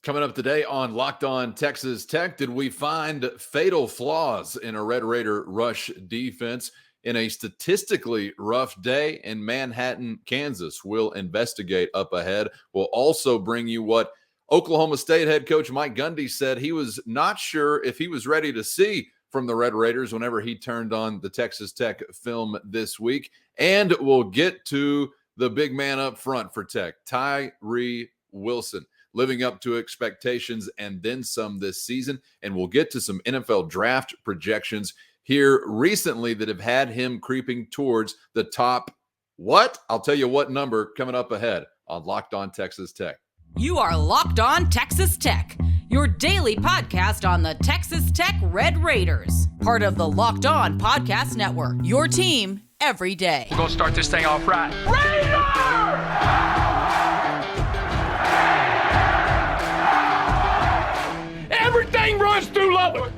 Coming up today on Locked On Texas Tech, did we find fatal flaws in a Red Raider rush defense in a statistically rough day in Manhattan, Kansas? We'll investigate up ahead. We'll also bring you what Oklahoma State head coach Mike Gundy said he was not sure if he was ready to see from the Red Raiders whenever he turned on the Texas Tech film this week. And we'll get to the big man up front for Tech, Tyree Wilson, living up to expectations and then some this season. And we'll get to some NFL draft projections here recently that have had him creeping towards the top. What? I'll tell you what number coming up ahead on Locked On Texas Tech. You are Locked On Texas Tech, your daily podcast on the Texas Tech Red Raiders, part of the Locked On Podcast Network, your team every day. We're going to start this thing off right. Raider! Everything runs through Lubbock.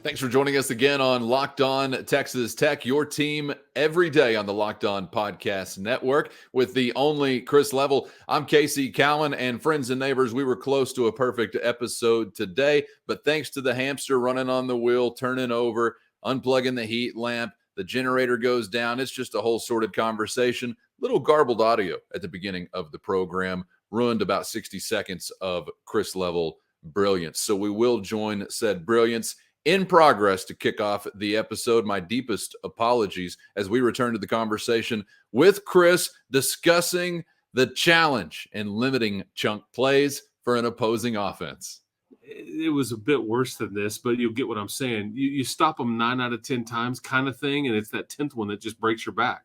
Thanks for joining us again on Locked On Texas Tech, your team every day on the Locked On Podcast Network with the only Chris Level. I'm Casey Cowan, and friends and neighbors, we were close to a perfect episode today, but thanks to the hamster running on the wheel, turning over, unplugging the heat lamp, the generator goes down. It's just a whole sorted conversation. Little garbled audio at the beginning of the program, ruined about 60 seconds of Chris Level brilliance. So we will join said brilliance in progress to kick off the episode. My deepest apologies as we return to the conversation with Chris discussing the challenge in limiting chunk plays for an opposing offense. It was a bit worse than this, but you'll get what I'm saying. You stop them 9 out of 10 times kind of thing, and it's that 10th one that just breaks your back.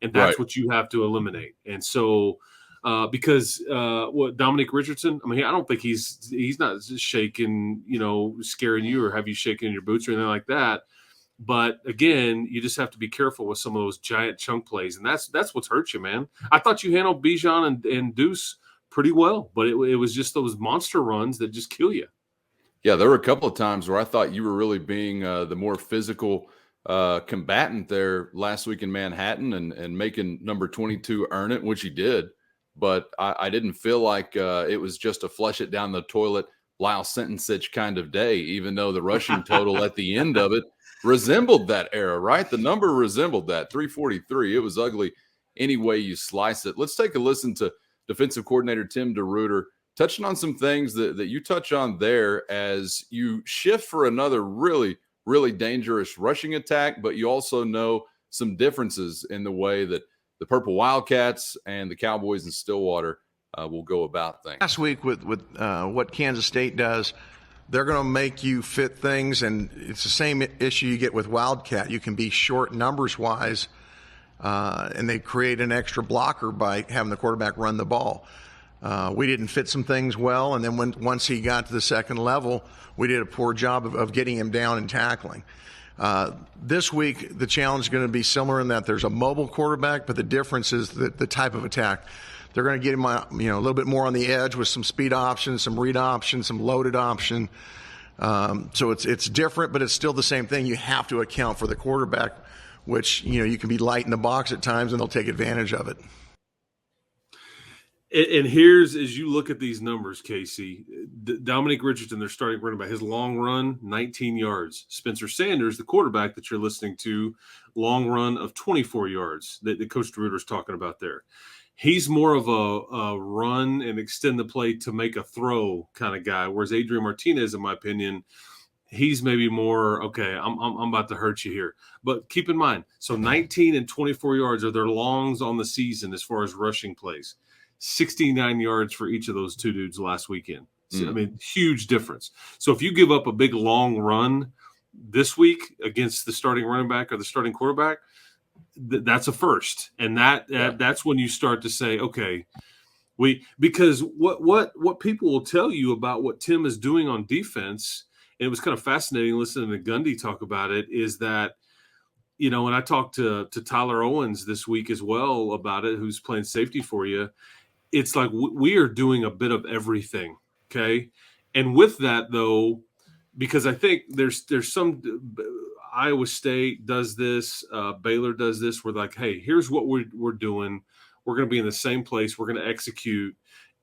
And that's what you have to eliminate. And so because Dominic Richardson, I mean, I don't think he's not shaking, scaring you or have you shaking in your boots or anything like that. But again, you just have to be careful with some of those giant chunk plays, and that's what's hurt you, man. I thought you handled Bijan and Deuce pretty well, but it was just those monster runs that just kill you. Yeah, there were a couple of times where I thought you were really being the more physical combatant there last week in Manhattan and making number 22 earn it, which he did. But I didn't feel like it was just a flush it down the toilet, Lyle Sentencich kind of day, even though the rushing total at the end of it resembled that era, right? The number resembled that, 343. It was ugly any way you slice it. Let's take a listen to defensive coordinator Tim DeRuyter touching on some things that you touch on there as you shift for another really, really dangerous rushing attack, but you also know some differences in the way that the Purple Wildcats and the Cowboys in Stillwater will go about things. Last week with what Kansas State does, they're going to make you fit things, and it's the same issue you get with Wildcat. You can be short numbers-wise, and they create an extra blocker by having the quarterback run the ball. We didn't fit some things well, and then once he got to the second level, we did a poor job of getting him down and tackling. This week, the challenge is going to be similar in that there's a mobile quarterback, but the difference is the type of attack. They're going to get him a little bit more on the edge with some speed options, some read options, some loaded option. So it's different, but it's still the same thing. You have to account for the quarterback, which, you can be light in the box at times, and they'll take advantage of it. And here's, as you look at these numbers, Casey, Dominic Richardson, their starting running back, his long run, 19 yards. Spencer Sanders, the quarterback that you're listening to, long run of 24 yards that Coach DeRuyter's talking about there. He's more of a run and extend the play to make a throw kind of guy, whereas Adrian Martinez, in my opinion, he's maybe more, okay, I'm about to hurt you here. But keep in mind, so 19 and 24 yards are their longs on the season as far as rushing plays. 69 yards for each of those two dudes last weekend. So, I mean, huge difference. So if you give up a big long run this week against the starting running back or the starting quarterback, that's a first. And that's when you start to say, okay, because what people will tell you about what Tim is doing on defense, and it was kind of fascinating listening to Gundy talk about it, is that, and I talked to Tyler Owens this week as well about it, who's playing safety for you. It's like we are doing a bit of everything, okay? And with that, though, because I think there's some Iowa State does this, Baylor does this. We're like, hey, here's what we're doing. We're going to be in the same place. We're going to execute.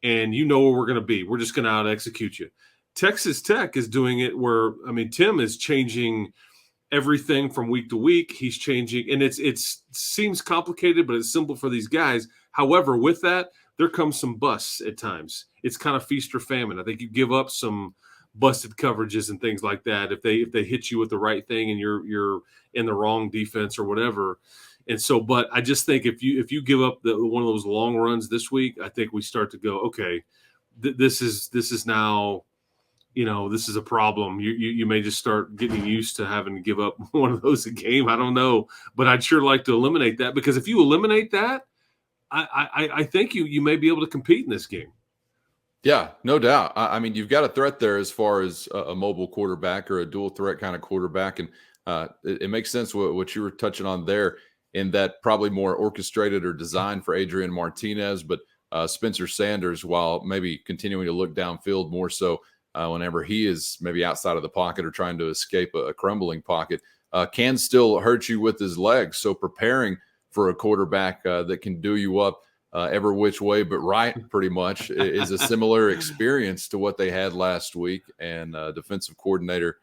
and you know where we're going to be. We're just going to out-execute you. Texas Tech is doing it where, Tim is changing everything from week to week. He's changing, and it seems complicated, but it's simple for these guys. However, with that, there comes some busts at times. It's kind of feast or famine. I think you give up some busted coverages and things like that if they hit you with the right thing and you're in the wrong defense or whatever. And so, but I just think if you give up one of those long runs this week, I think we start to go, okay, this is now, this is a problem. You may just start getting used to having to give up one of those a game. I don't know, but I'd sure like to eliminate that, because if you eliminate that, I think you may be able to compete in this game. Yeah, no doubt. You've got a threat there as far as a mobile quarterback or a dual threat kind of quarterback. And it makes sense what you were touching on there, in that probably more orchestrated or designed for Adrian Martinez, but Spencer Sanders, while maybe continuing to look downfield more so whenever he is maybe outside of the pocket or trying to escape a crumbling pocket, can still hurt you with his legs. So preparing for a quarterback that can do you up every which way but right, pretty much, is a similar experience to what they had last week. And defensive coordinator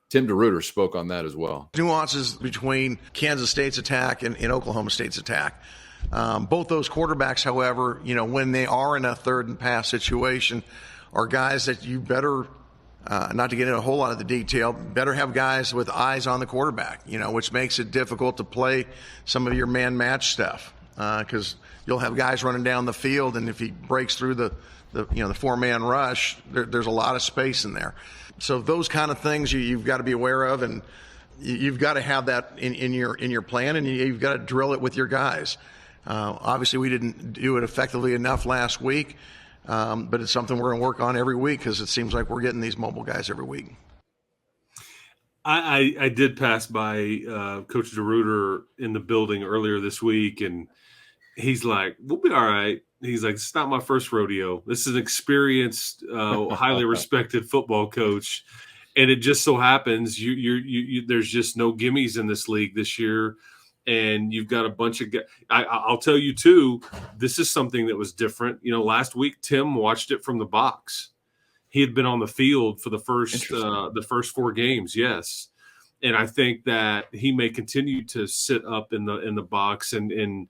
Tim DeRuyter spoke on that as well. Nuances between Kansas State's attack and Oklahoma State's attack. Both those quarterbacks, however, when they are in a third and pass situation, are guys that you better, not to get into a whole lot of the detail, better have guys with eyes on the quarterback, which makes it difficult to play some of your man match stuff, because you'll have guys running down the field, and if he breaks through the 4-man rush, there's a lot of space in there. So those kind of things you've got to be aware of, and you've got to have that in your plan, and you've got to drill it with your guys. Obviously, we didn't do it effectively enough last week, but it's something we're going to work on every week, because it seems like we're getting these mobile guys every week. I did pass by Coach DeRuyter in the building earlier this week, and he's like, "We'll be all right." He's like, "It's not my first rodeo. This is an experienced, highly respected football coach, and it just so happens you there's just no gimmies in this league this year, and you've got a bunch of guys." I'll tell you too, this is something that was different. Last week Tim watched it from the box. He had been on the field for the first 4 games, yes, and I think that he may continue to sit up in the box and.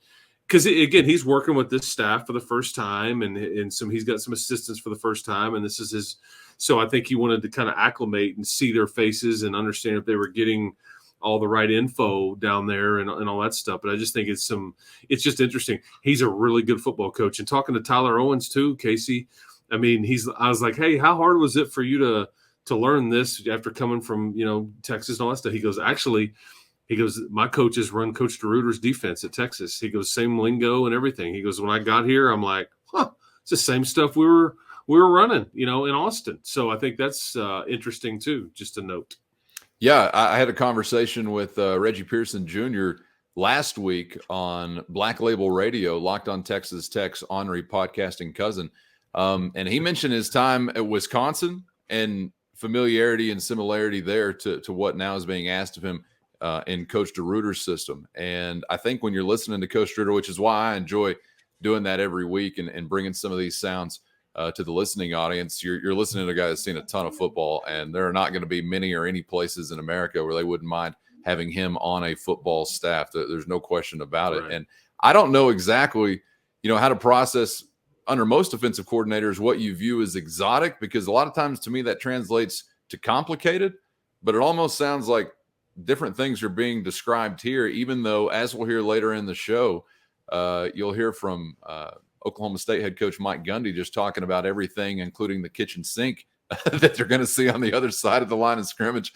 Because, again, he's working with this staff for the first time, and he's got some assistants for the first time, and this is his. So I think he wanted to kind of acclimate and see their faces and understand if they were getting all the right info down there and all that stuff. But I just think it's just interesting. He's a really good football coach. And talking to Tyler Owens too, Casey, I was like, "Hey, how hard was it for you to learn this after coming from Texas and all that stuff?" He goes, "Actually." He goes, "My coaches run Coach DeRuyter's defense at Texas." He goes, "Same lingo and everything." He goes, "When I got here, I'm like, it's the same stuff we were running, in Austin." So I think that's interesting too, just a note. Yeah, I had a conversation with Reggie Pearson Jr. last week on Black Label Radio, Locked on Texas Tech's Henry podcasting cousin. And he mentioned his time at Wisconsin and familiarity and similarity there to what now is being asked of him in Coach DeRuyter's system. And I think when you're listening to Coach DeRuyter, which is why I enjoy doing that every week and bringing some of these sounds to the listening audience, you're listening to a guy that's seen a ton of football, and there are not going to be many or any places in America where they wouldn't mind having him on a football staff. There's no question about it. Right. And I don't know exactly, how to process under most defensive coordinators what you view as exotic, because a lot of times to me that translates to complicated, but it almost sounds like different things are being described here, even though, as we'll hear later in the show, you'll hear from Oklahoma State head coach Mike Gundy just talking about everything, including the kitchen sink that they're going to see on the other side of the line of scrimmage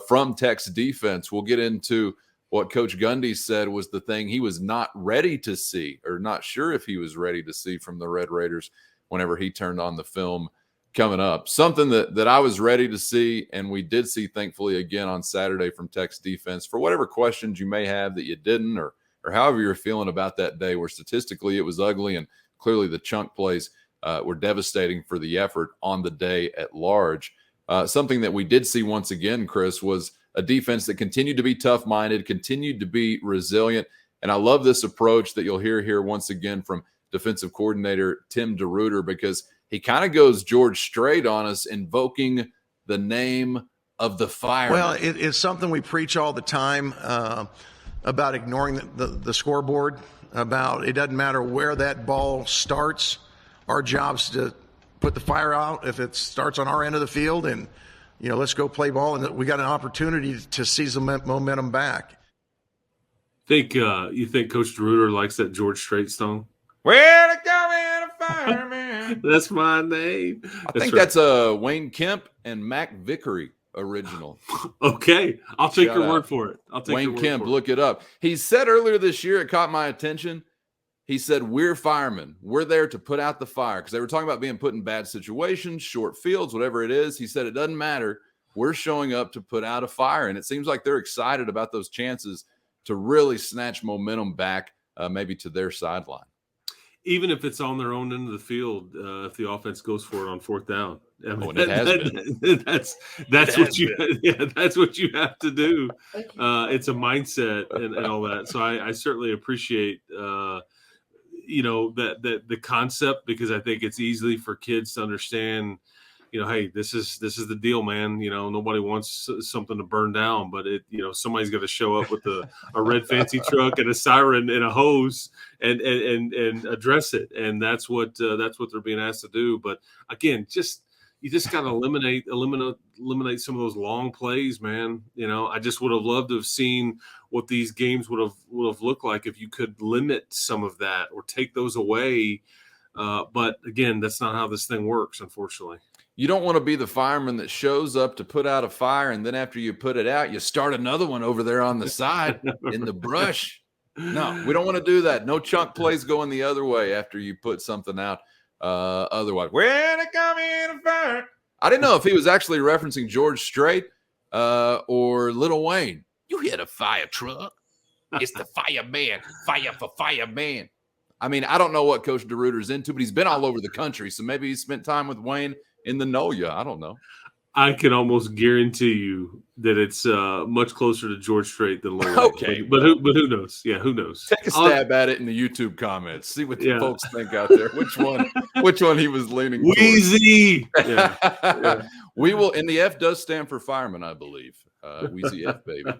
from Tech's defense. We'll get into what Coach Gundy said was the thing he was not ready to see, or not sure if he was ready to see from the Red Raiders whenever he turned on the film coming up. Something that I was ready to see, and we did see, thankfully, again on Saturday from Tech's defense. For whatever questions you may have that you didn't, or however you're feeling about that day, where statistically it was ugly and clearly the chunk plays were devastating for the effort on the day at large. Something that we did see once again, Chris, was a defense that continued to be tough-minded, continued to be resilient. And I love this approach that you'll hear here once again from defensive coordinator Tim DeRuyter, because he kind of goes George Strait on us, invoking the name of the fireman. Well, it's something we preach all the time about ignoring the scoreboard, about it doesn't matter where that ball starts. Our job's to put the fire out if it starts on our end of the field, and let's go play ball, and we got an opportunity to seize the momentum back. You think Coach DeRuyter likes that George Strait song? Where to go in a fireman? That's my name. I think that's a Wayne Kemp and Mac Vickery original. Okay, I'll take Shout your out. word for it. I'll take Wayne your word Kemp, for it. look it up. He said earlier this year, it caught my attention. He said, we're firemen. We're there to put out the fire, because they were talking about being put in bad situations, short fields, whatever it is. He said, it doesn't matter. We're showing up to put out a fire. And it seems like they're excited about those chances to really snatch momentum back, maybe to their sideline. Even if it's on their own end of the field, if the offense goes for it on fourth down. I mean, And it has been. That's what you have to do. It's a mindset and all that. So I certainly appreciate that the concept, because I think it's easy for kids to understand. Hey, this is the deal, man. Nobody wants something to burn down, but somebody's got to show up with a red fancy truck and a siren and a hose and address it. And that's what they're being asked to do. But again, you just got to eliminate some of those long plays, man. I just would have loved to have seen what these games would have looked like if you could limit some of that or take those away. But again, that's not how this thing works, unfortunately. You don't want to be the fireman that shows up to put out a fire, and then after you put it out, you start another one over there on the side in the brush. No, we don't want to do that. No chunk plays going the other way after you put something out. Otherwise, when it come in a fire. I didn't know if he was actually referencing George Strait or Lil Wayne. You hit a fire truck. It's the fireman. Fire for fireman. I mean, I don't know what Coach DeRuyter's into, but he's been all over the country, so maybe he spent time with Wayne in the NOLA. I don't know. I can almost guarantee you that it's much closer to George Strait than Lil Wayne. Okay. But who knows? Yeah, who knows? Take a stab at it in the YouTube comments. See what the folks think out there. Which one he was leaning towards. Wheezy. Yeah. We will, and the F does stand for fireman, I believe. Wheezy F, baby.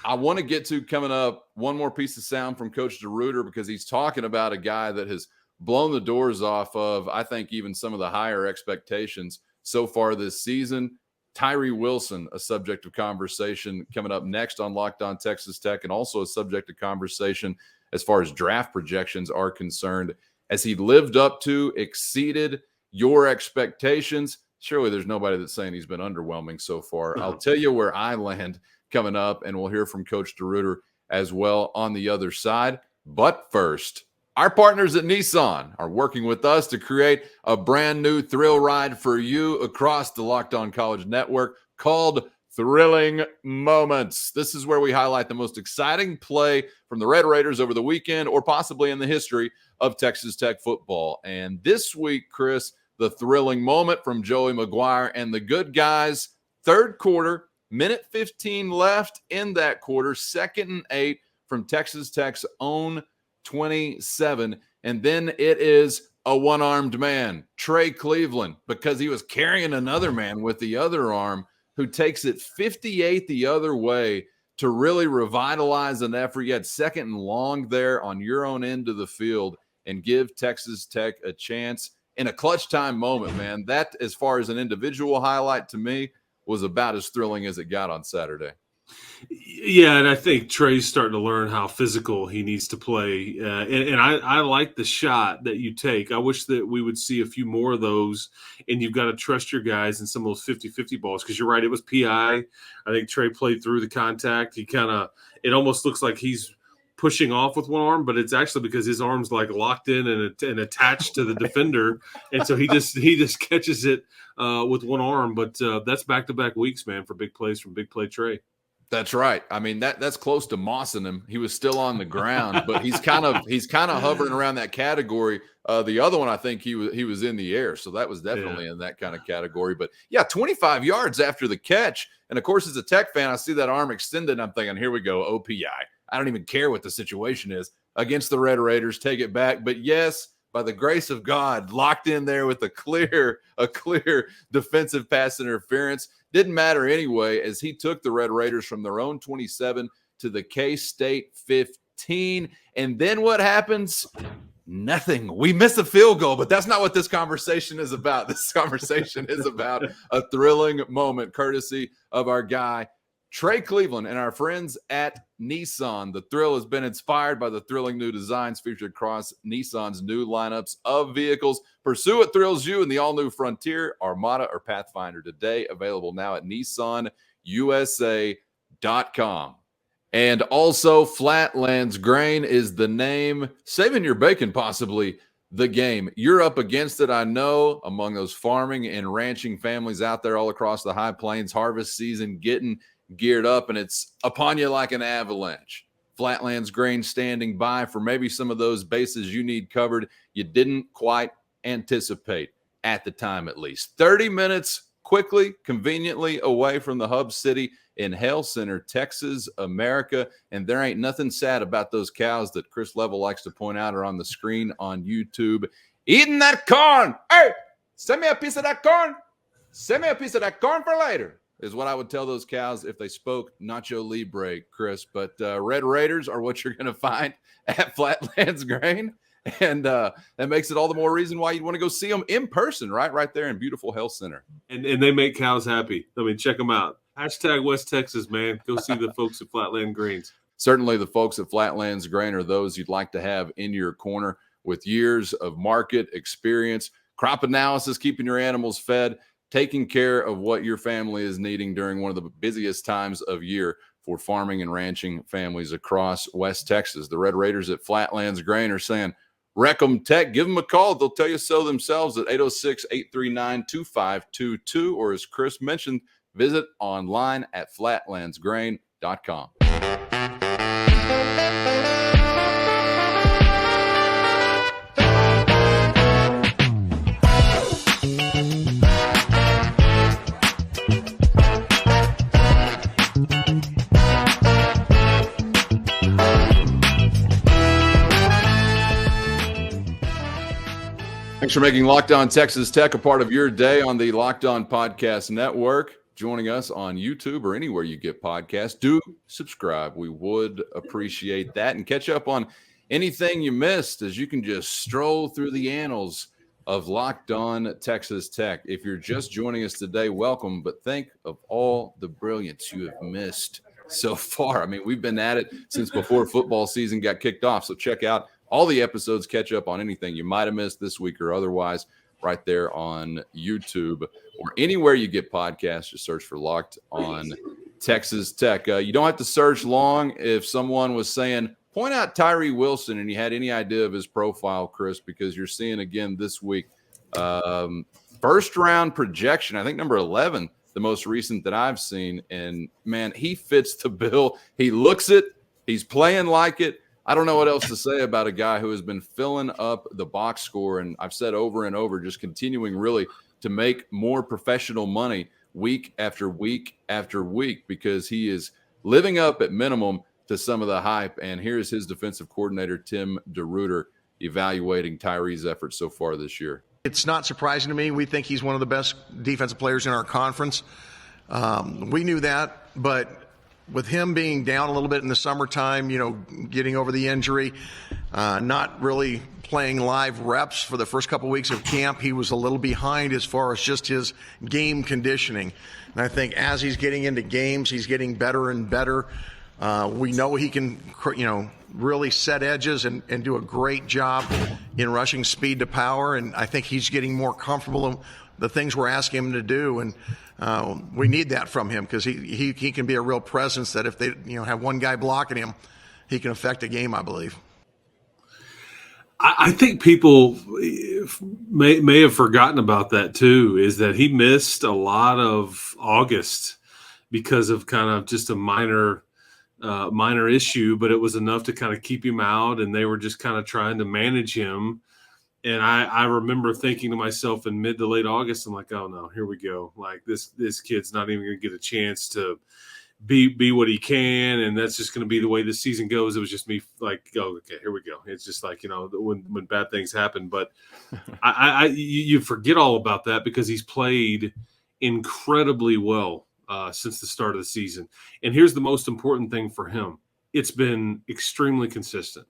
I want to get to, coming up, one more piece of sound from Coach DeRuyter, because he's talking about a guy that has blown the doors off of, I think, even some of the higher expectations so far this season. Tyree Wilson, a subject of conversation coming up next on Locked On Texas Tech, and also a subject of conversation as far as draft projections are concerned, as he lived up to, exceeded your expectations. Surely there's nobody that's saying he's been underwhelming so far. I'll tell you where I land coming up, and we'll hear from Coach DeRuyter as well on the other side. But first, our partners at Nissan are working with us to create a brand new thrill ride for you across the Locked On College Network called Thrilling Moments. This is where we highlight the most exciting play from the Red Raiders over the weekend, or possibly in the history of Texas Tech football. And this week, Chris, the thrilling moment from Joey McGuire and the good guys. Third quarter, minute 15 left in that quarter, 2nd and 8 from Texas Tech's own 27, and then it is a one-armed man, Trey Cleveland, because he was carrying another man with the other arm, who takes it 58 the other way to really revitalize an effort. You had 2nd and long there on your own end of the field and give Texas Tech a chance in a clutch time moment, man. That, as far as an individual highlight to me, was about as thrilling as it got on Saturday. Yeah, and I think Trey's starting to learn how physical he needs to play. And I like the shot that you take. I wish that we would see a few more of those, and you've got to trust your guys in some of those 50-50 balls, because you're right, it was PI. I think Trey played through the contact. It almost looks like he's pushing off with one arm, but it's actually because his arm's like locked in and attached to the defender, and so he just catches it with one arm. But that's back-to-back weeks, man, for big plays from Big Play Trey. That's right. I mean, that's close to mossing him. He was still on the ground, but he's kind of hovering around that category. The other one, I think he was in the air, so that was definitely in that kind of category. But yeah, 25 yards after the catch, and of course, as a Tech fan, I see that arm extended, and I'm thinking, here we go, OPI. I don't even care what the situation is. against the Red Raiders. Take it back. But yes, by the grace of God, locked in there with a clear defensive pass interference. Didn't matter anyway, as he took the Red Raiders from their own 27 to the K-State 15. And then what happens? Nothing. We miss a field goal, but that's not what this conversation is about. This conversation is about a thrilling moment, courtesy of our guy, Trey Cleveland, and our friends at Nissan. The thrill has been inspired by the thrilling new designs featured across Nissan's new lineups of vehicles. Pursue what thrills you in the all-new Frontier, Armada, or Pathfinder today. Available now at nissanusa.com. And also, Flatlands Grain is the name. Saving your bacon, possibly the game. You're up against it, I know, among those farming and ranching families out there all across the High Plains. Harvest season getting geared up, and it's upon you like an avalanche. Flatlands Grain standing by for maybe some of those bases you need covered you didn't quite anticipate at the time, at least. 30 minutes quickly, conveniently away from the hub city in Hale Center, Texas, America. And there ain't nothing sad about those cows that Chris Level likes to point out are on the screen on YouTube. Eating that corn. Hey, send me a piece of that corn. Send me a piece of that corn for later, is what I would tell those cows if they spoke Nacho Libre, Chris. But Red Raiders are what you're going to find at Flatlands Grain. And that makes it all the more reason why you'd want to go see them in person, right there in beautiful Hale Center. And they make cows happy. I mean, check them out. Hashtag West Texas, man. Go see the folks at Flatland Grains. Certainly the folks at Flatlands Grain are those you'd like to have in your corner with years of market experience, crop analysis, keeping your animals fed, taking care of what your family is needing during one of the busiest times of year for farming and ranching families across West Texas. The Red Raiders at Flatlands Grain are saying, wreck 'em Tech. Give them a call. They'll tell you so themselves at 806-839-2522. Or as Chris mentioned, visit online at flatlandsgrain.com. Thanks for making Locked On Texas Tech a part of your day on the Locked On Podcast Network. Joining us on YouTube or anywhere you get podcasts, do subscribe. We would appreciate that. And catch up on anything you missed as you can just stroll through the annals of Locked On Texas Tech. If you're just joining us today, welcome. But think of all the brilliance you have missed so far. I mean, we've been at it since before football season got kicked off. So check out all the episodes, catch up on anything you might have missed this week or otherwise right there on YouTube or anywhere you get podcasts. Just search for Locked On Texas Tech. You don't have to search long. If someone was saying, point out Tyree Wilson, and you had any idea of his profile, Chris, because you're seeing again this week, first round projection, I think number 11, the most recent that I've seen. And man, he fits the bill. He looks it. He's playing like it. I don't know what else to say about a guy who has been filling up the box score. And I've said over and over, just continuing really to make more professional money week after week after week, because he is living up at minimum to some of the hype. And here's his defensive coordinator, Tim DeRuyter, evaluating Tyree's efforts so far this year. It's not surprising to me. We think he's one of the best defensive players in our conference. We knew that, but with him being down a little bit in the summertime, getting over the injury, not really playing live reps for the first couple of weeks of camp, he was a little behind as far as just his game conditioning. And I think as he's getting into games, he's getting better and better. We know he can, really set edges and do a great job in rushing speed to power. And I think he's getting more comfortable in the things we're asking him to do. And we need that from him, because he can be a real presence that if they have one guy blocking him, he can affect a game, I believe. I think people may have forgotten about that too, is that he missed a lot of August because of kind of just a minor issue, but it was enough to kind of keep him out, and they were just kind of trying to manage him. And I remember thinking to myself in mid to late August, I'm like, oh no, here we go. Like this kid's not even going to get a chance to be what he can, and that's just going to be the way this season goes. It was just me like, oh, okay, here we go. It's just like, when bad things happen. But you forget all about that because he's played incredibly well since the start of the season. And here's the most important thing for him. It's been extremely consistent.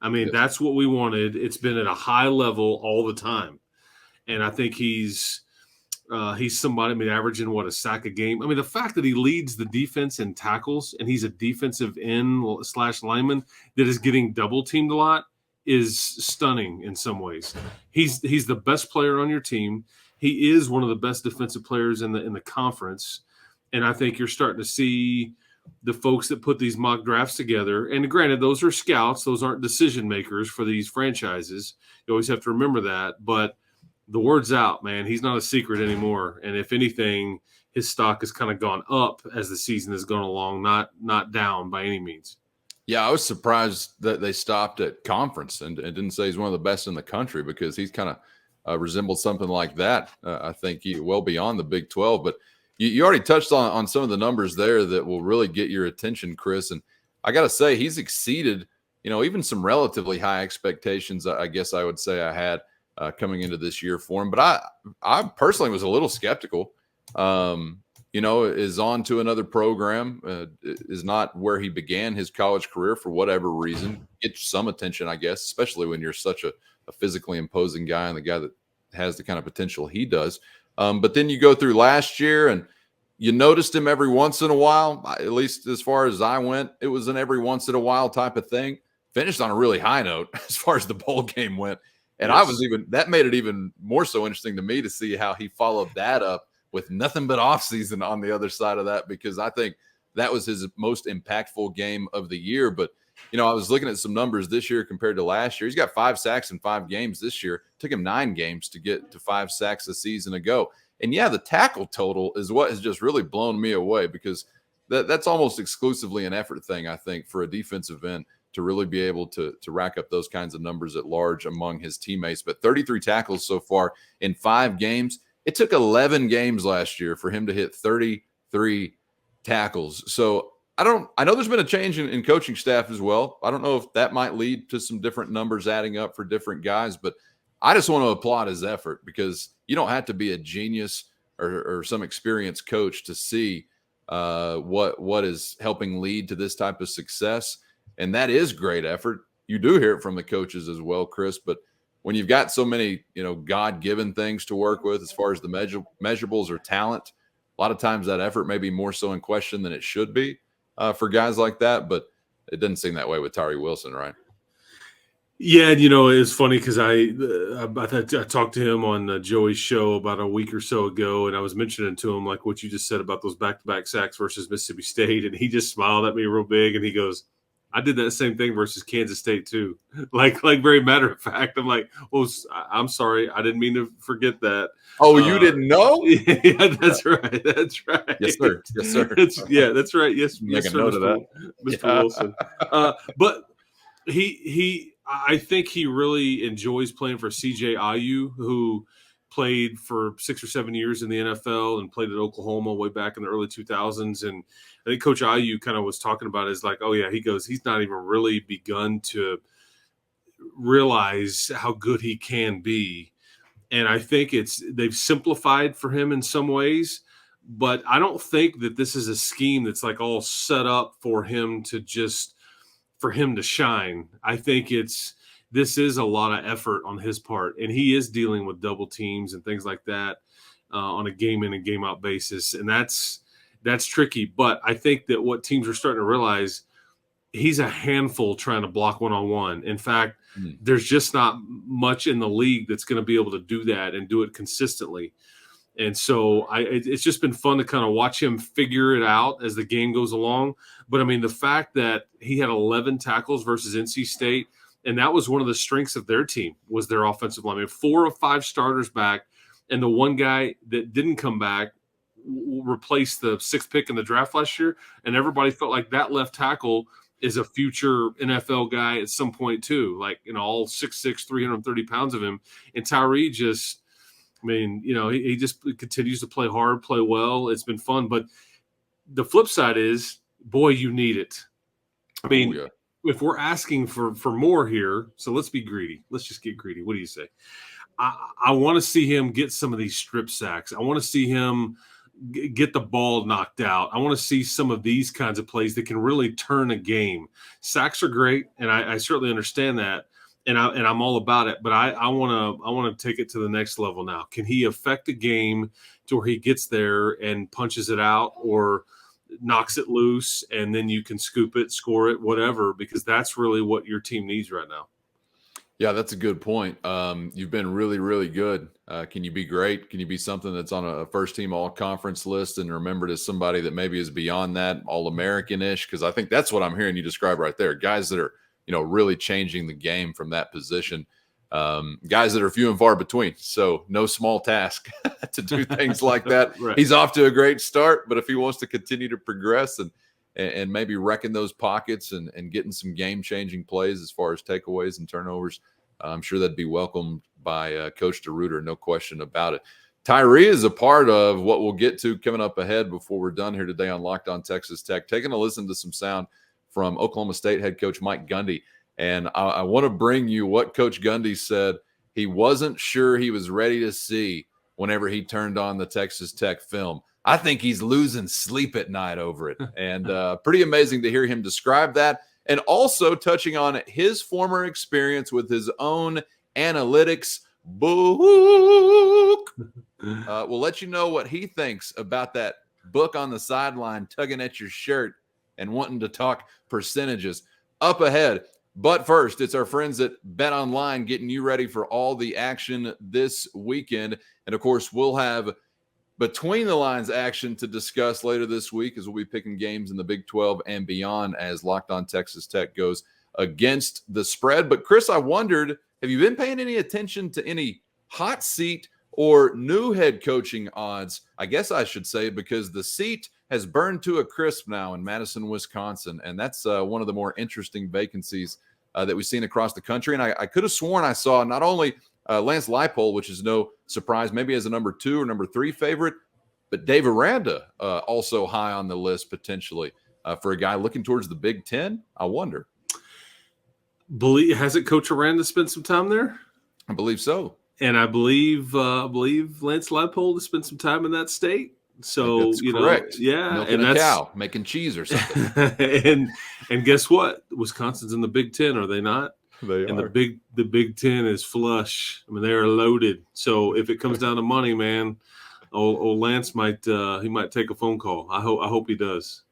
I mean, that's what we wanted. It's been at a high level all the time. And I think he's somebody, averaging a sack a game. I mean, the fact that he leads the defense in tackles and he's a defensive end / lineman that is getting double teamed a lot is stunning in some ways. He's the best player on your team. He is one of the best defensive players in the conference. And I think you're starting to see the folks that put these mock drafts together. And granted, those are scouts. Those aren't decision makers for these franchises. You always have to remember that. But the word's out, man. He's not a secret anymore. And if anything, his stock has kind of gone up as the season has gone along, not down by any means. Yeah, I was surprised that they stopped at conference and didn't say he's one of the best in the country, because he's kind of resembled something like that. I think well beyond the Big 12. But you already touched on some of the numbers there that will really get your attention, Chris. And I got to say, he's exceeded, even some relatively high expectations, I guess I would say I had coming into this year for him. But I personally was a little skeptical. Is on to another program, is not where he began his college career for whatever reason. Gets some attention, I guess, especially when you're such a physically imposing guy and the guy that has the kind of potential he does. But then you go through last year and you noticed him every once in a while, at least as far as I went. It was an every once in a while type of thing. Finished on a really high note as far as the bowl game went. And yes. That made it even more so interesting to me to see how he followed that up with nothing but offseason on the other side of that, because I think that was his most impactful game of the year. But, I was looking at some numbers this year compared to last year. He's got 5 sacks in 5 games this year. It took him 9 games to get to 5 sacks a season ago. And yeah, the tackle total is what has just really blown me away, because that's almost exclusively an effort thing, I think, for a defensive end to really be able to rack up those kinds of numbers at large among his teammates. But 33 tackles so far in 5 games. It took 11 games last year for him to hit 33 tackles. So I know there's been a change in coaching staff as well. I don't know if that might lead to some different numbers adding up for different guys, but I just want to applaud his effort, because you don't have to be a genius or some experienced coach to see what is helping lead to this type of success. And that is great effort. You do hear it from the coaches as well, Chris, but when you've got so many, God-given things to work with as far as the measurables or talent, a lot of times that effort may be more so in question than it should be for guys like that. But it doesn't seem that way with Tyree Wilson, right? Yeah, it's funny because I talked to him on Joey's show about a week or so ago, and I was mentioning to him like what you just said about those back-to-back sacks versus Mississippi State, and he just smiled at me real big, and he goes, I did that same thing versus Kansas State too. Like very matter of fact. I'm like, well, I'm sorry. I didn't mean to forget that. Oh, you didn't know? Yeah, that's right. That's right. Yes, sir. Yes, sir. That's right. Yes, Make yes, a note of that. Mr. Wilson. But I think he really enjoys playing for CJ Ayu, who played for 6 or 7 years in the NFL and played at Oklahoma way back in the early 2000s. And I think Coach Ayu kind of was talking about it as like, oh, yeah, he goes, he's not even really begun to realize how good he can be. And I think they've simplified for him in some ways, but I don't think that this is a scheme that's like all set up for him to shine. I think this is a lot of effort on his part, and he is dealing with double teams and things like that on a game in and game out basis. And that's tricky. But I think that what teams are starting to realize, he's a handful trying to block one-on-one. In fact, there's just not much in the league that's going to be able to do that and do it consistently. And so it's just been fun to kind of watch him figure it out as the game goes along. But, I mean, the fact that he had 11 tackles versus NC State, and that was one of the strengths of their team, was their offensive line. I mean, 4 of 5 starters back, and the one guy that didn't come back replaced the 6th pick in the draft last year, and everybody felt like that left tackle is a future NFL guy at some point too, like, all 6'6", 330 pounds of him. And Tyree just, I mean, he just continues to play hard, play well. It's been fun, but the flip side is, boy, you need it. I mean, yeah. if we're asking for more here, so let's be greedy. Let's just get greedy. What do you say? I want to see him get some of these strip sacks. I want to see him get the ball knocked out. I want to see some of these kinds of plays that can really turn a game. Sacks are great, and I certainly understand that, and I'm all about it. But I want to take it to the next level now. Can he affect a game to where he gets there and punches it out, or knocks it loose, and then you can scoop it, score it, whatever? Because that's really what your team needs right now. Yeah, that's a good point. You've been really, really good. Can you be great? Can you be something that's on a first-team all-conference list and remembered as somebody that maybe is beyond that, all-American-ish? Because I think that's what I'm hearing you describe right there. Guys that are, really changing the game from that position. Guys that are few and far between. So no small task to do things like that. Right. He's off to a great start, but if he wants to continue to progress and maybe wrecking those pockets and getting some game-changing plays as far as takeaways and turnovers, I'm sure that'd be welcomed by Coach DeRuiter, no question about it. Tyree is a part of what we'll get to coming up ahead before we're done here today on Locked On Texas Tech. Taking a listen to some sound from Oklahoma State head coach Mike Gundy. And I want to bring you what Coach Gundy said he wasn't sure he was ready to see whenever he turned on the Texas Tech film. I think he's losing sleep at night over it. And pretty amazing to hear him describe that. And also touching on his former experience with his own analytics book. We'll let you know what he thinks about that book on the sideline, tugging at your shirt and wanting to talk percentages up ahead. But first, it's our friends at Bet Online getting you ready for all the action this weekend. And, of course, we'll have between the lines action to discuss later this week as we'll be picking games in the Big 12 and beyond as Locked On Texas Tech goes against the spread. But, Chris, I wondered, have you been paying any attention to any hot seat or new head coaching odds? I guess I should say, because the seat has burned to a crisp now in Madison, Wisconsin, and that's one of the more interesting vacancies that we've seen across the country. And I could have sworn I saw not only Lance Leipold, which is no surprise, maybe as a number 2 or number 3 favorite, but Dave Aranda also high on the list potentially for a guy looking towards the Big Ten. I wonder. Hasn't Coach Aranda spent some time there? I believe so. And I believe Lance Leipold has spent some time in that state. So that's correct. Yeah, milking a cow, making cheese or something. and guess what? Wisconsin's in the Big Ten, are they not? They and are. the Big Ten is flush. I mean, they are loaded. So if it comes down to money, man, old Lance might take a phone call. I hope he does.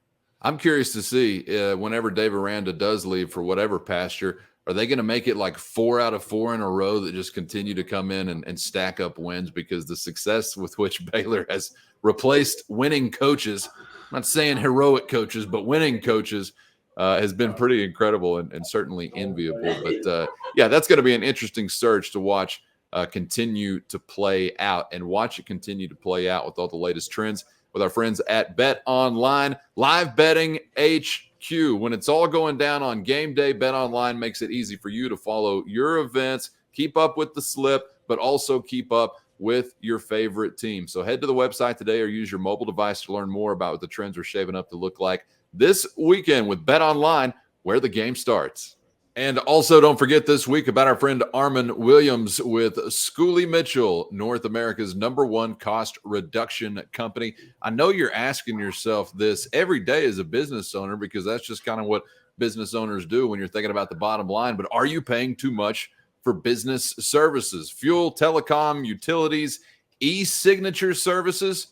I'm curious to see whenever Dave Aranda does leave for whatever pasture, are they going to make it like 4 out of 4 in a row that just continue to come in and stack up wins? Because the success with which Baylor has replaced winning coaches, I'm not saying heroic coaches, but winning coaches, has been pretty incredible and certainly enviable. But, yeah, that's going to be an interesting search to watch continue to play out and watch it continue to play out with all the latest trends with our friends at Bet Online. Live betting HQ. When it's all going down on game day, Bet Online makes it easy for you to follow your events, keep up with the slip, but also keep up with your favorite team. So head to the website today or use your mobile device to learn more about what the trends are shaping up to look like this weekend with Bet Online, where the game starts. And also don't forget this week about our friend Armen Williams with Schooley Mitchell, North America's #1 cost reduction company. I know you're asking yourself this every day as a business owner, because that's just kind of what business owners do when you're thinking about the bottom line. But are you paying too much for business services, fuel, telecom, utilities, e-signature services?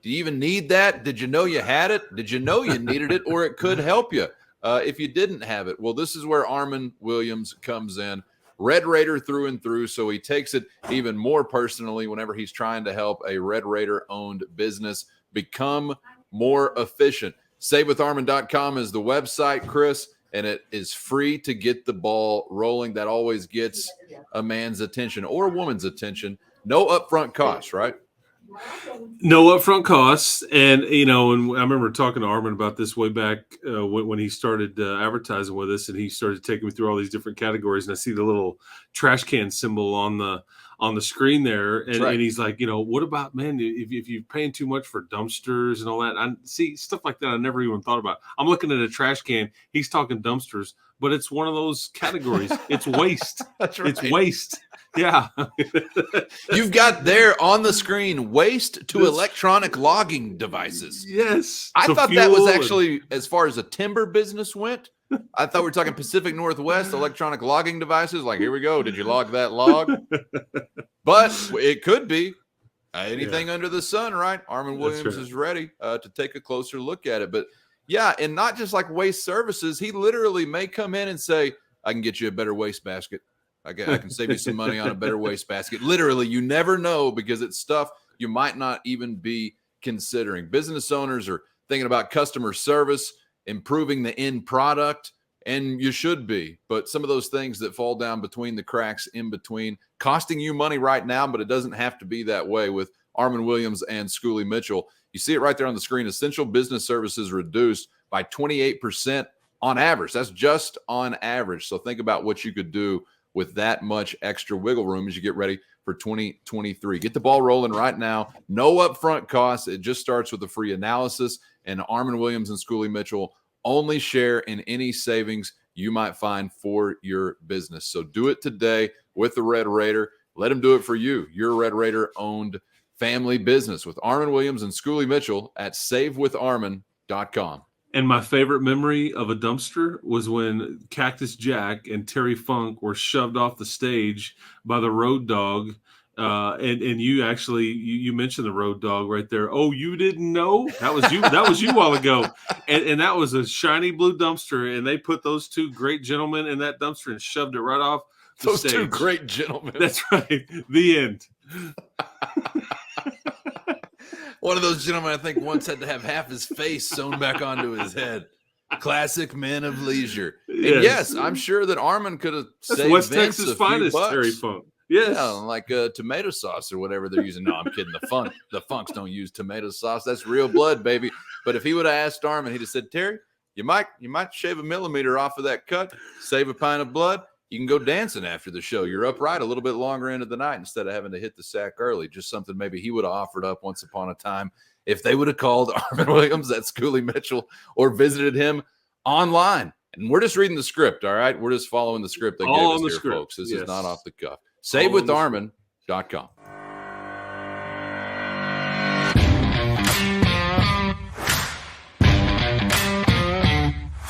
Do you even need that? Did you know you had it? Did you know you needed it, or it could help you if you didn't have it? Well, this is where Armen Williams comes in. Red Raider through and through, so he takes it even more personally whenever he's trying to help a Red Raider-owned business become more efficient. SaveWithArmen.com is the website, Chris, and it is free to get the ball rolling. That always gets a man's attention or a woman's attention. No upfront costs, right? No upfront costs. And, and I remember talking to Armen about this way back when he started advertising with us, and he started taking me through all these different categories. And I see the little trash can symbol on on the screen there, and, right. and he's like, what about, man, if you're paying too much for dumpsters and all that? I see stuff like that I never even thought about. I'm looking at a trash can. He's talking dumpsters, but it's one of those categories. It's waste. That's right. It's waste. Yeah. You've got there on the screen waste to electronic logging devices. Yes. I So thought that was fuel actually, as far as the timber business went, I thought we were talking Pacific Northwest electronic logging devices. Like, here we go. Did you log that log? But it could be anything under the sun, right? Armen Williams is ready to take a closer look at it. But yeah, and not just like waste services. He literally may come in and say, I can get you a better waste basket. I can save you some money on a better waste basket. Literally, you never know, because it's stuff you might not even be considering. Business owners are thinking about customer service, improving the end product, and you should be. But some of those things that fall down between the cracks in between, costing you money right now, but it doesn't have to be that way with Armen Williams and Schooley Mitchell. You see it right there on the screen. Essential business services reduced by 28% on average. That's just on average. So think about what you could do with that much extra wiggle room as you get ready for 2023. Get the ball rolling right now. No upfront costs. It just starts with a free analysis, and Armen Williams and Schooley Mitchell only share in any savings you might find for your business. So do it today with the Red Raider. Let them do it for you. Your Red Raider owned family business with Armen Williams and Schooley Mitchell at savewitharmen.com. And my favorite memory of a dumpster was when Cactus Jack and Terry Funk were shoved off the stage by the road dog. And you actually, you mentioned the road dog right there. Oh, you didn't know? That was you. That was you a while ago. And that was a shiny blue dumpster. And they put those two great gentlemen in that dumpster and shoved it right off the Those stage. two great gentlemen. That's right. The end. One of those gentlemen, I think, once had to have half his face sewn back onto his head. Classic men of leisure. Yes. And yes, I'm sure that Armen could have That's saved West Vince Texas a few finest, bucks. Terry Funk. Yes. Yeah, like tomato sauce or whatever they're using. No, I'm kidding. The Funks don't use tomato sauce. That's real blood, baby. But if he would have asked Armen, he'd have said, Terry, you might shave a millimeter off of that cut, save a pint of blood. You can go dancing after the show. You're upright a little bit longer into the night instead of having to hit the sack early. Just something maybe he would have offered up once upon a time if they would have called Armen Williams at Schooley Mitchell or visited him online. And we're just reading the script, all right? We're just following the script they gave us here, script. folks. This Yes. is not off the cuff. SaveWithArmen.com.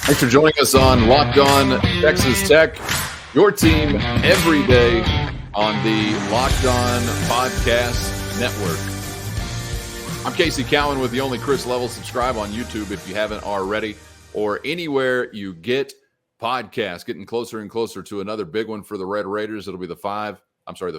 Thanks for joining us on Locked On Texas Tech, your team every day on the Locked On Podcast Network. I'm Casey Cowan with the Only Chris Level. Subscribe on YouTube if you haven't already, or anywhere you get podcasts. Getting closer and closer to another big one for the Red Raiders. It'll be the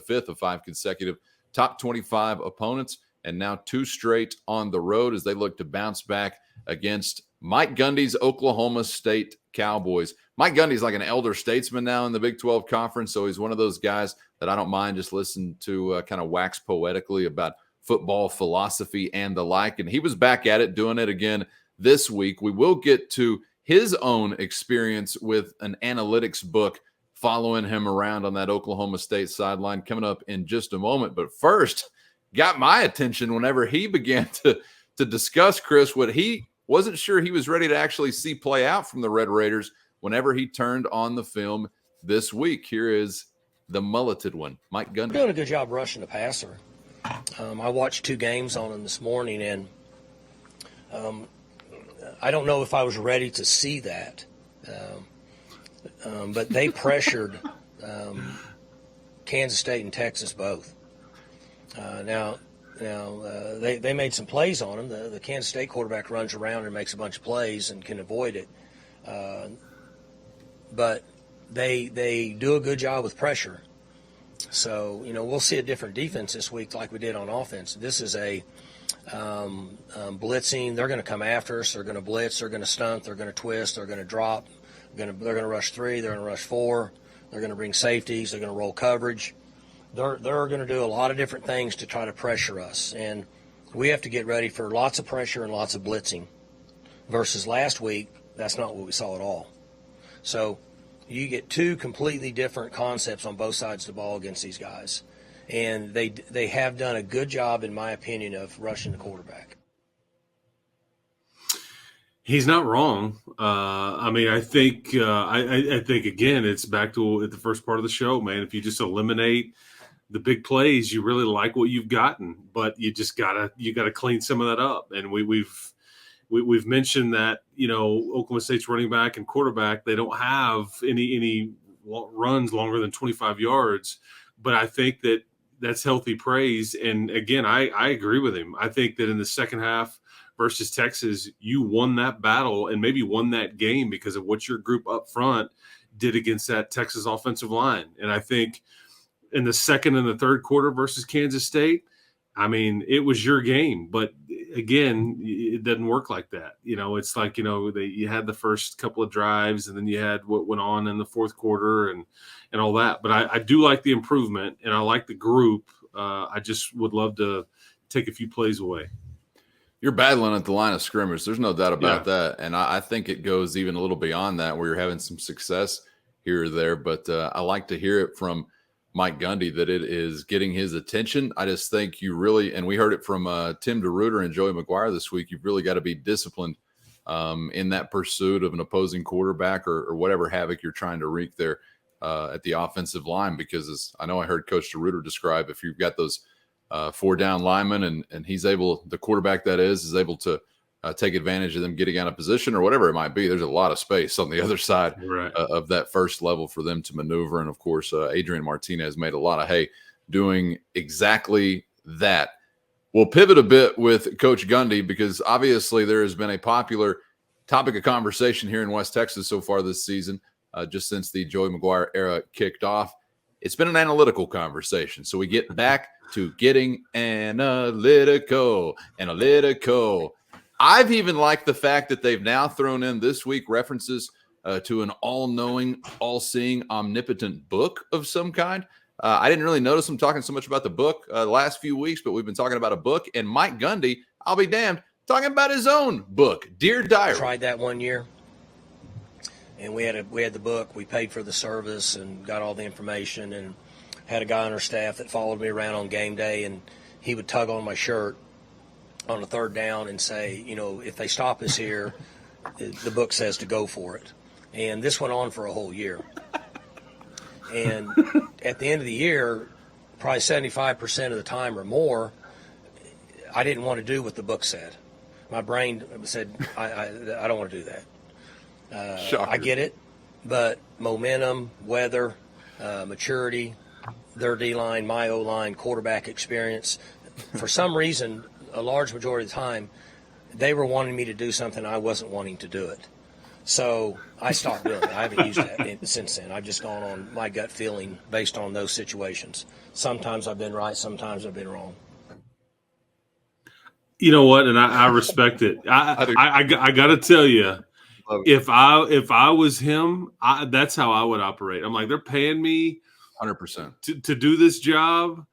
fifth of 5 consecutive top 25 opponents, and now 2 straight on the road as they look to bounce back against Mike Gundy's Oklahoma State Cowboys. Mike Gundy's like an elder statesman now in the Big 12 Conference, so he's one of those guys that I don't mind just listening to kind of wax poetically about football philosophy and the like. And he was back at it, doing it again this week. We will get to his own experience with an analytics book following him around on that Oklahoma State sideline coming up in just a moment. But first, got my attention whenever he began to discuss, Chris, what he wasn't sure he was ready to actually see play out from the Red Raiders whenever he turned on the film this week. Here is the mulleted one, Mike Gundy. Doing a good job rushing the passer. I watched 2 games on him this morning, and I don't know if I was ready to see that. But they pressured Kansas State and Texas both. Now they made some plays on him. The Kansas State quarterback runs around and makes a bunch of plays and can avoid it. But they do a good job with pressure. So, we'll see a different defense this week like we did on offense. This is a blitzing. They're going to come after us. They're going to blitz. They're going to stunt. They're going to twist. They're going to drop. They're going to rush 3. They're going to rush 4. They're going to bring safeties. They're going to roll coverage. They're going to do a lot of different things to try to pressure us. And we have to get ready for lots of pressure and lots of blitzing. Versus last week, that's not what we saw at all. So you get 2 completely different concepts on both sides of the ball against these guys. and they have done a good job, in my opinion, of rushing the quarterback. He's not wrong. I mean, I think again, it's back to the first part of the show, man. If you just eliminate the big plays, you really like what you've gotten, but you just gotta clean some of that up. And we've mentioned that, you know, Oklahoma State's running back and quarterback, they don't have any runs longer than 25 yards, but I think that's healthy praise. And again, I agree with him. I think that in the second half versus Texas, you won that battle and maybe won that game because of what your group up front did against that Texas offensive line. And I think in the second and the third quarter versus Kansas State, I mean, it was your game. But again, it doesn't work like that. You know, it's like, you know, you had the first couple of drives and then you had what went on in the fourth quarter and all that. But I do like the improvement and I like the group. I just would love to take a few plays away. You're battling at the line of scrimmage. There's no doubt about that. And I think it goes even a little beyond that where you're having some success here or there. But I like to hear it from Mike Gundy that it is getting his attention. I just think you really, and we heard it from Tim DeRuyter and Joey McGuire this week, you've really got to be disciplined in that pursuit of an opposing quarterback or whatever havoc you're trying to wreak there at the offensive line. Because as I know I heard Coach DeRuyter describe, if you've got those 4 down linemen and he's able, the quarterback that is able to take advantage of them getting out of position or whatever it might be, there's a lot of space on the other side of that first level for them to maneuver. And of course, Adrian Martinez made a lot of hay doing exactly that. We'll pivot a bit with Coach Gundy because obviously there has been a popular topic of conversation here in West Texas so far this season, just since the Joey McGuire era kicked off. It's been an analytical conversation. So we get back to getting analytical. I've even liked the fact that they've now thrown in this week references to an all-knowing, all-seeing, omnipotent book of some kind. I didn't really notice them talking so much about the book the last few weeks, but we've been talking about a book. And Mike Gundy, I'll be damned, talking about his own book, Dear Diary. I tried that one year, and we had the book. We paid for the service and got all the information, and had a guy on our staff that followed me around on game day, and he would tug on my shirt on a third down and say, you know, if they stop us here, the book says to go for it. And this went on for a whole year. And at the end of the year, probably 75% of the time or more, I didn't want to do what the book said. My brain said, I don't want to do that. I get it, but momentum, weather, maturity, their D-line, my O-line, quarterback experience, for some reason, a large majority of the time, they were wanting me to do something I wasn't wanting to do it. So I stopped doing it. I haven't used that since then. I've just gone on my gut feeling based on those situations. Sometimes I've been right, sometimes I've been wrong. You know what? And I respect it. I got to tell you, if I was him, that's how I would operate. I'm like, they're paying me 100% to do this job.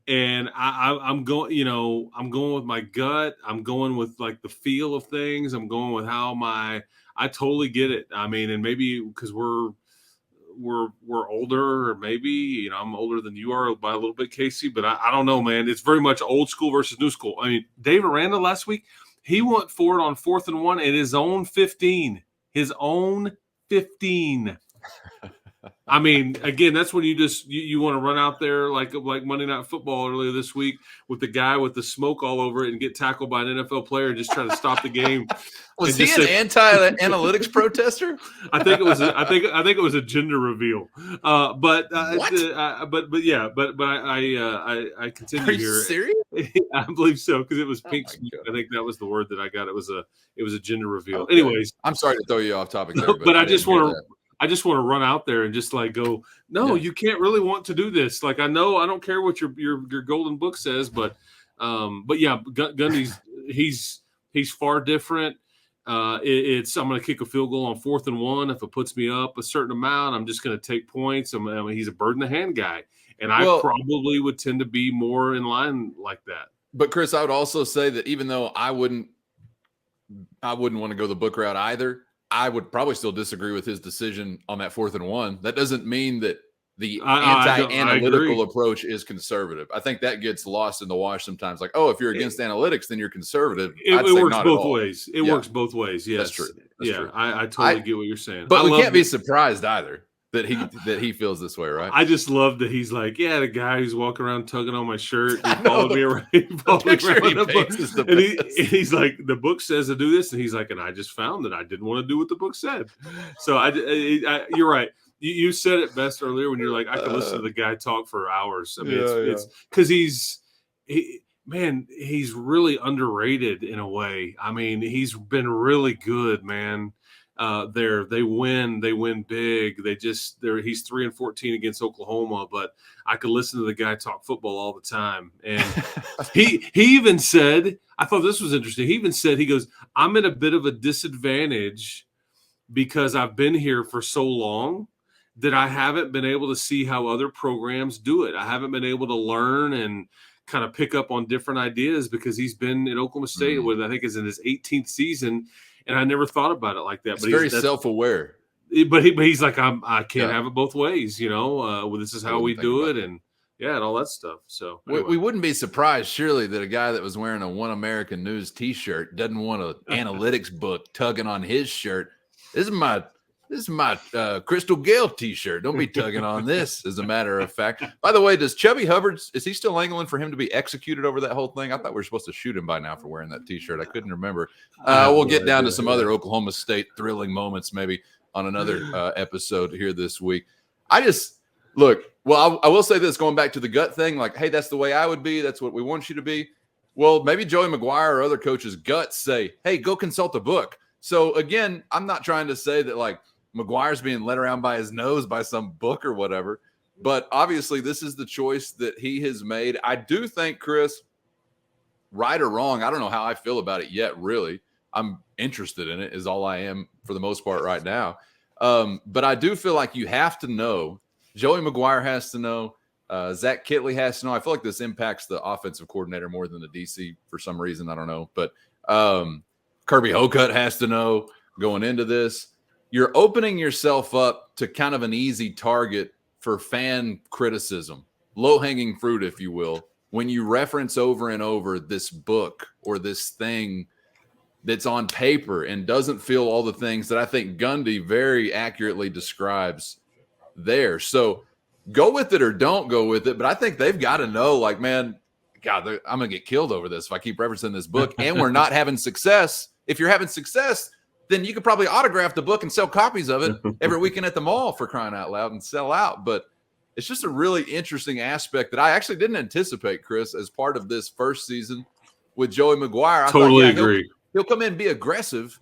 And I'm going, you know, I'm going with my gut. I'm going with like the feel of things. I'm going with how I totally get it. I mean, and maybe because we're older, or maybe, you know, I'm older than you are by a little bit, Casey, but I don't know, man. It's very much old school versus new school. I mean, Dave Aranda last week, he went for it on 4th and 1 at his own 15. His own 15. I mean, again, that's when you want to run out there like Monday Night Football earlier this week with the guy with the smoke all over it and get tackled by an NFL player and just try to stop the game. Was he an anti-analytics protester? I think it was a gender reveal. But I continue here. Are you serious? I believe so, because it was pink smoke. I think that was the word that I got. It was a gender reveal. Okay. Anyways, I'm sorry to throw you off topic there, but I just want to run out there and just like go, no, you can't really want to do this. Like, I know, I don't care what your golden book says, but yeah, Gundy's he's far different. I'm going to kick a field goal on 4th and 1. If it puts me up a certain amount, I'm just going to take points. I mean, he's a bird in the hand guy, and I probably would tend to be more in line like that. But Chris, I would also say that even though I wouldn't want to go the book route either, I would probably still disagree with his decision on that 4th and 1. That doesn't mean that the I anti-analytical agree. approach is conservative. I think that gets lost in the wash sometimes. Like, oh, if you're against analytics, then you're conservative. I'd It say works not both at all. ways. It Yeah, works both ways. Yes. that's true. That's yeah, true. I totally get what you're saying. But I we love can't be surprised either that he feels this way, right? I just love that he's like, yeah, the guy who's walking around tugging on my shirt. He I followed know. me around. He followed me picture around he the book. paints is the And best. he's like, the book says to do this, and he's like, and I just found that I didn't want to do what the book said. So you're right. You said it best earlier when you're like, I could listen to the guy talk for hours. I mean, it's because he's really underrated in a way. I mean, he's been really good, man. They win big. He's 3-14 against Oklahoma, but I could listen to the guy talk football all the time. And he even said, I thought this was interesting. He even said, he goes, I'm at a bit of a disadvantage because I've been here for so long that I haven't been able to see how other programs do it. I haven't been able to learn and kind of pick up on different ideas because he's been at Oklahoma State with, I think, is in his 18th season. And I never thought about it like that. But he's very self-aware. But he's like, I can't have it both ways, well, this is how we do it. And all that stuff. So anyway. We wouldn't be surprised, surely, that a guy that was wearing a One American News T-shirt doesn't want an analytics book tugging on his shirt. This is my Crystal Gale T-shirt. Don't be tugging on this, as a matter of fact. By the way, does Chubby Hubbard, is he still angling for him to be executed over that whole thing? I thought we were supposed to shoot him by now for wearing that T-shirt. I couldn't remember. We'll get down to some other Oklahoma State thrilling moments maybe on another episode here this week. I will say this, going back to the gut thing, like, hey, that's the way I would be. That's what we want you to be. Well, maybe Joey McGuire or other coaches' guts say, hey, go consult a book. So, again, I'm not trying to say that, like, McGuire's being led around by his nose by some book or whatever. But obviously this is the choice that he has made. I do think, Chris, right or wrong, I don't know how I feel about it yet, really. I'm interested in it, is all I am for the most part right now. But I do feel like you have to know. Joey McGuire has to know. Zach Kitley has to know. I feel like this impacts the offensive coordinator more than the DC for some reason. I don't know. But Kirby Hocutt has to know going into this. You're opening yourself up to kind of an easy target for fan criticism, low-hanging fruit, if you will, when you reference over and over this book or this thing that's on paper and doesn't feel all the things that I think Gundy very accurately describes there. So go with it or don't go with it, but I think they've got to know, like, man, God, I'm going to get killed over this if I keep referencing this book, and we're not having success. If you're having success, then you could probably autograph the book and sell copies of it every weekend at the mall, for crying out loud, and sell out. But it's just a really interesting aspect that I actually didn't anticipate, Chris, as part of this first season with Joey McGuire. I totally agree. He'll come in and be aggressive,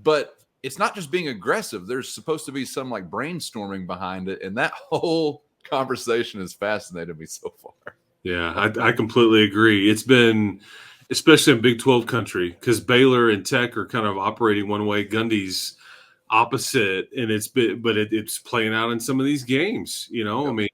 but it's not just being aggressive. There's supposed to be some like brainstorming behind it. And that whole conversation has fascinated me so far. Yeah, I completely agree. It's been, especially in Big 12 country, because Baylor and Tech are kind of operating one way. Gundy's opposite, and it's playing out in some of these games, I mean,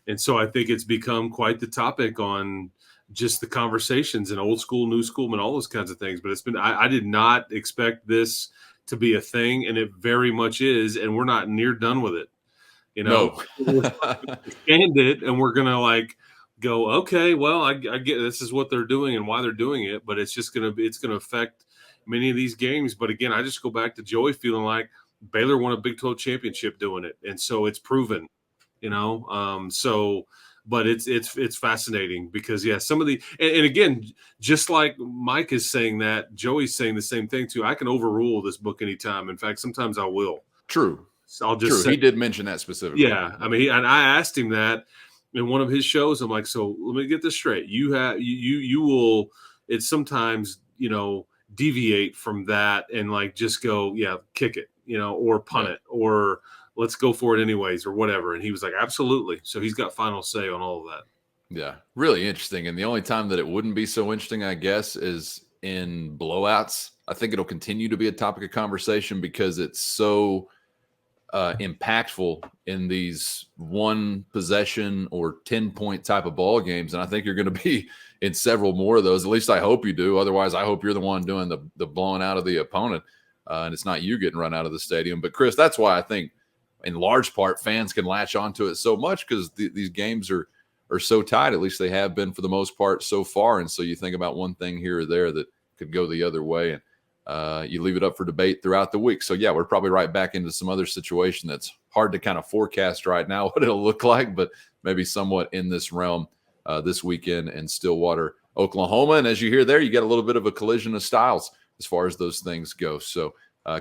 and so I think it's become quite the topic on just the conversations and old school, new school, and all those kinds of things. But it's been, I did not expect this to be a thing, and it very much is, and we're not near done with it. No. We're stand it, and we're gonna like go, okay, well, I get this is what they're doing and why they're doing it, but it's gonna affect many of these games. But again, I just go back to Joey feeling like Baylor won a Big 12 championship doing it, and so it's proven, but it's fascinating because some of the and again, just like Mike is saying that, Joey's saying the same thing too. I can overrule this book anytime. In fact, sometimes I will. True. So I'll just say, he did mention that specifically. Yeah, I mean, and I asked him that in one of his shows. I'm like, so let me get this straight. You will. It's sometimes deviate from that and like just go, kick it, or punt it, or let's go for it anyways, or whatever. And he was like, absolutely. So he's got final say on all of that. Yeah, really interesting. And the only time that it wouldn't be so interesting, I guess, is in blowouts. I think it'll continue to be a topic of conversation because it's so impactful in these one possession or 10-point type of ball games. And I think you're going to be in several more of those. At least I hope you do. Otherwise, I hope you're the one doing the blowing out of the opponent. And it's not you getting run out of the stadium. But Chris, that's why I think in large part, fans can latch onto it so much because these games are so tight. At least they have been for the most part so far. And so you think about one thing here or there that could go the other way, and you leave it up for debate throughout the week. So yeah, we're probably right back into some other situation that's hard to kind of forecast right now what it'll look like, but maybe somewhat in this realm this weekend in Stillwater, Oklahoma. And as you hear there, you get a little bit of a collision of styles as far as those things go. So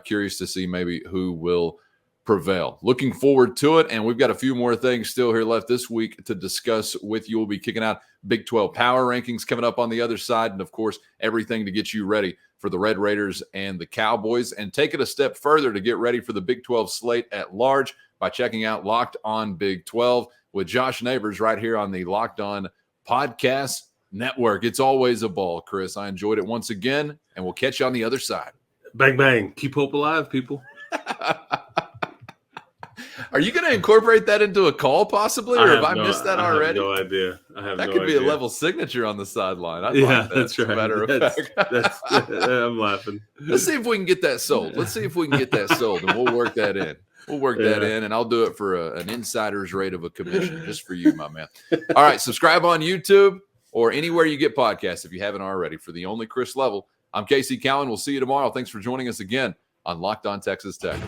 curious to see maybe who will prevail. Looking forward to it. And we've got a few more things still here left this week to discuss with you. We'll be kicking out Big 12 power rankings coming up on the other side. And of course, everything to get you ready for the Red Raiders and the Cowboys, and take it a step further to get ready for the Big 12 slate at large by checking out Locked On Big 12 with Josh Neighbors right here on the Locked On Podcast Network. It's always a ball, Chris. I enjoyed it once again, and we'll catch you on the other side. Bang, bang. Keep hope alive, people. Are you going to incorporate that into a call possibly, or have I missed that already? I have no idea. That could be a level signature on the sideline. That's right. Matter of fact. I'm laughing. Let's see if we can get that sold. And we'll work that in. That in, and I'll do it for an insider's rate of a commission just for you, my man. All right, subscribe on YouTube or anywhere you get podcasts if you haven't already. For the only Chris Level, I'm Casey Cowan. We'll see you tomorrow. Thanks for joining us again on Locked On Texas Tech.